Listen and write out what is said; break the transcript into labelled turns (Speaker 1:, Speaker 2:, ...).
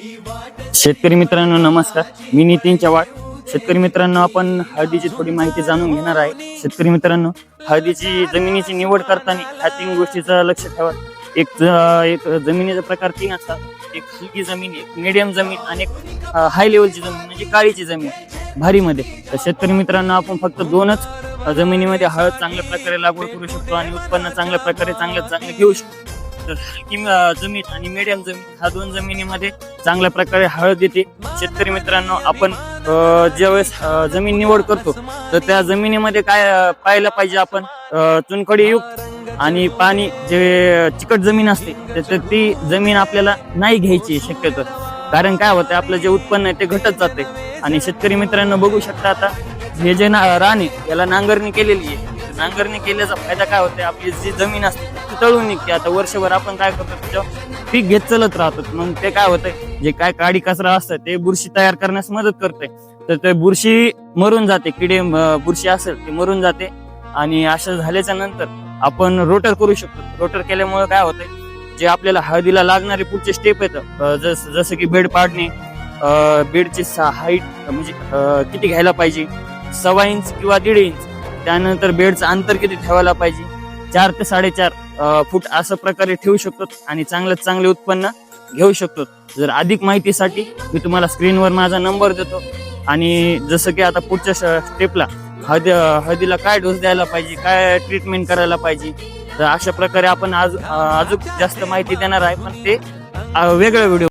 Speaker 1: शेतकरी मित्रांनो नमस्कार, मी नितीन चव्हाण. शेतकरी मित्रांनो, आपण हळदीची थोडी माहिती जाणून घेणार आहे. शेतकरी मित्रांनो, हळदीची जमिनीची निवड करताना ह्या 3 गोष्टीचं लक्ष ठेवा. एक जमिनीचा प्रकार 3 असतात. एक हलकी जमीन, एक मिडियम जमीन आणि एक हाय लेवलची जमीन म्हणजे काळीची जमीन भारीमध्ये. तर शेतकरी मित्रांनो, आपण फक्त 2च जमिनीमध्ये हळद चांगल्या प्रकारे लागवड करू शकतो आणि उत्पन्न चांगल्या प्रकारे चांगले घेऊ शकतो. तर हलकी जमीन आणि मिडियम जमीन ह्या 2 जमिनीमध्ये चांगल्या प्रकारे हळद येते. शेतकरी मित्रांनो, आपण ज्यावेळेस जमीन निवड करतो तर त्या जमिनीमध्ये काय पाहायला पाहिजे आपण, चुनखडीयुक्त आणि पाणी जे चिकट जमीन असते तर ती जमीन आपल्याला नाही घ्यायची शक्यतो. कारण काय होतं, आपलं जे उत्पन्न आहे ते घटत जाते. आणि शेतकरी मित्रांनो बघू शकता, आता हे जे रान आहे याला नांगरणी केलेली आहे. नांगरणी केल्याचा फायदा काय होतोय, आपली जी जमीन असते ती तळून निघते. आता वर्षभर आपण काय करतो, त्याच्यावर पीक घेत चलत राहतो. मग ते काय होतंय, जे काय काडी कचरा असतं ते बुरशी तयार करण्यास मदत करते. तर ते बुरशी मरून जाते, बुरशी असेल ते मरून जाते. आणि असं झाल्याच्या नंतर आपण रोटर करू शकतो. रोटर केल्यामुळे काय होतंय, जे आपल्याला हळदीला लागणारे पुढचे स्टेप येतं, जसं की बेड पाडणे, बेडची हाईट म्हणजे किती घ्यायला पाहिजे, 1.25 इंच किंवा 1.5 इंच. त्यानंतर बेडचं अंतर किती ठेवायला पाहिजे, 4 ते 4.5 फूट असं प्रकारे ठेवू शकतो आणि चांगले उत्पन्न घेऊ शकतो. जर अधिक माहितीसाठी मी तुम्हाला स्क्रीनवर माझा नंबर देतो. आणि जसं की आता पुढच्या स्टेपला हळदीला काय डोस द्यायला पाहिजे, काय ट्रीटमेंट करायला पाहिजे, तर अशा प्रकारे आपण अजून जास्त माहिती देणार आहे, पण ते वेगळ्या व्हिडिओ